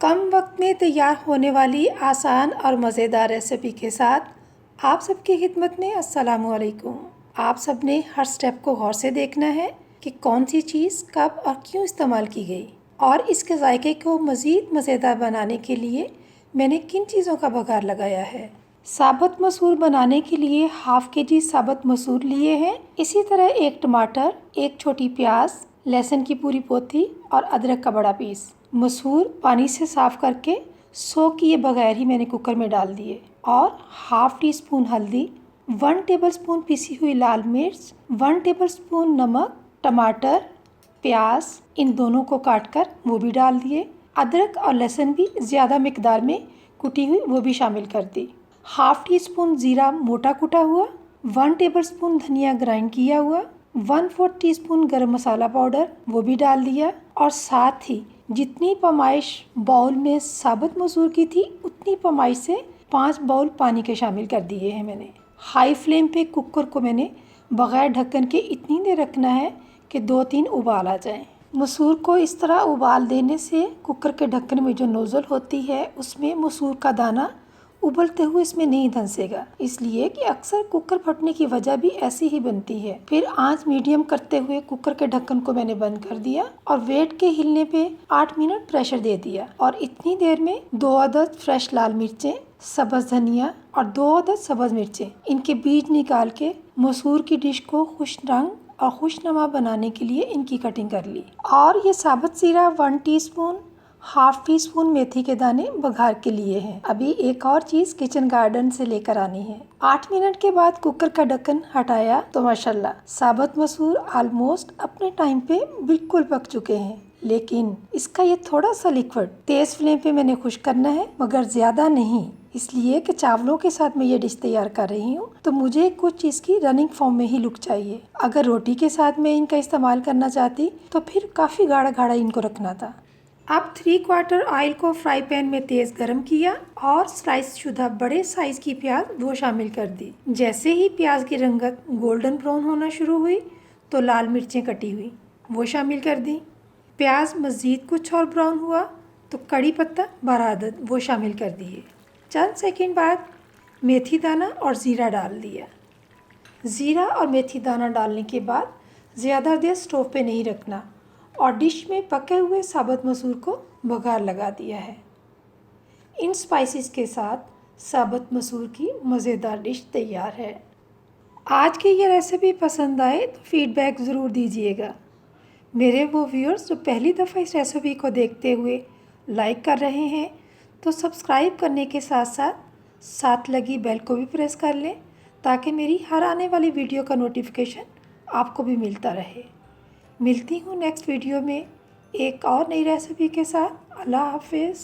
कम वक्त में तैयार होने वाली आसान और मज़ेदार रेसिपी के साथ आप सबकी खिदमत में अस्सलामु अलैकुम। आप सब ने हर स्टेप को गौर से देखना है कि कौन सी चीज़ कब और क्यों इस्तेमाल की गई, और इसके जायके को मज़ीद मज़ेदार बनाने के लिए मैंने किन चीज़ों का बघार लगाया है। साबुत मसूर बनाने के लिए हाफ़ kg साबुत मसूर लिए हैं। इसी तरह एक टमाटर, एक छोटी प्याज, लहसुन की पूरी पोथी और अदरक का बड़ा पीस। मसूर पानी से साफ़ करके सोक किए बगैर ही मैंने कुकर में डाल दिए, और हाफ़ टी स्पून हल्दी, 1 टेबलस्पून पिसी हुई लाल मिर्च, 1 टेबलस्पून नमक, टमाटर, प्याज इन दोनों को काटकर वो भी डाल दिए। अदरक और लहसुन भी ज़्यादा मिकदार में कुटी हुई वो भी शामिल कर दी। हाफ़ टी स्पून ज़ीरा मोटा कुटा हुआ, 1 टेबलस्पून धनिया ग्राइंड किया हुआ, 1/4 टीस्पून गरम मसाला पाउडर वो भी डाल दिया, और साथ ही जितनी पैमाइश बाउल में साबुत मसूर की थी उतनी पैमाइश से 5 बाउल पानी के शामिल कर दिए हैं मैंने। हाई फ्लेम पे कुकर को मैंने बग़ैर ढक्कन के इतनी देर रखना है कि 2-3 उबाल आ जाएं। मसूर को इस तरह उबाल देने से कुकर के ढक्कन में जो नोज़ल होती है उसमें मसूर का दाना उबलते हुए इसमें नहीं धंसेगा, इसलिए कि अक्सर कुकर फटने की वजह भी ऐसी ही बनती है। फिर आंच मीडियम करते हुए कुकर के ढक्कन को मैंने बंद कर दिया और वेट के हिलने पे 8 मिनट प्रेशर दे दिया, और इतनी देर में 2 अदद फ्रेश लाल मिर्चें, सब्ज़ धनिया और 2 अदद सब्ज़ मिर्चें इनके बीज निकाल के मसूर की डिश को खुश रंग और खुशनुमा बनाने के लिए इनकी कटिंग कर ली। और ये साबुत ज़ीरा 1 टीस्पून, हाफ़ टी स्पून मेथी के दाने बघार के लिए हैं। अभी एक और चीज़ किचन गार्डन से लेकर आनी है। 8 मिनट के बाद कुकर का ढक्कन हटाया तो माशाल्लाह साबुत मसूर ऑलमोस्ट अपने टाइम पे बिल्कुल पक चुके हैं, लेकिन इसका ये थोड़ा सा लिक्विड तेज़ फ्लेम पे मैंने खुश करना है, मगर ज़्यादा नहीं, इसलिए कि चावलों के साथ मैं ये डिश तैयार कर रही हूँ तो मुझे कुछ चीज़ की रनिंग फॉर्म में ही लुक चाहिए। अगर रोटी के साथ मैं इनका इस्तेमाल करना चाहती तो फिर काफ़ी गाढ़ा गाढ़ा इनको रखना था। अब 3/4 ऑयल को फ्राई पैन में तेज़ गरम किया और स्लाइस शुदा बड़े साइज़ की प्याज वो शामिल कर दी। जैसे ही प्याज की रंगत गोल्डन ब्राउन होना शुरू हुई तो लाल मिर्चें कटी हुई वो शामिल कर दी। प्याज मज़ीद कुछ और ब्राउन हुआ तो कड़ी पत्ता 12 अदद वो शामिल कर दिए। चंद सेकंड बाद मेथी दाना और ज़ीरा डाल दिया। ज़ीरा और मेथी दाना डालने के बाद ज़्यादा देर स्टोव पे नहीं रखना, और डिश में पके हुए साबुत मसूर को बघार लगा दिया है। इन स्पाइसेस के साथ साबुत मसूर की मज़ेदार डिश तैयार है। आज की ये रेसिपी पसंद आए तो फीडबैक ज़रूर दीजिएगा। मेरे वो व्यूअर्स जो पहली दफ़ा इस रेसिपी को देखते हुए लाइक कर रहे हैं तो सब्सक्राइब करने के साथ साथ लगी बेल को भी प्रेस कर लें, ताकि मेरी हर आने वाली वीडियो का नोटिफिकेशन आपको भी मिलता रहे। मिलती हूँ नेक्स्ट वीडियो में एक और नई रेसिपी के साथ। अल्लाह हाफिज़।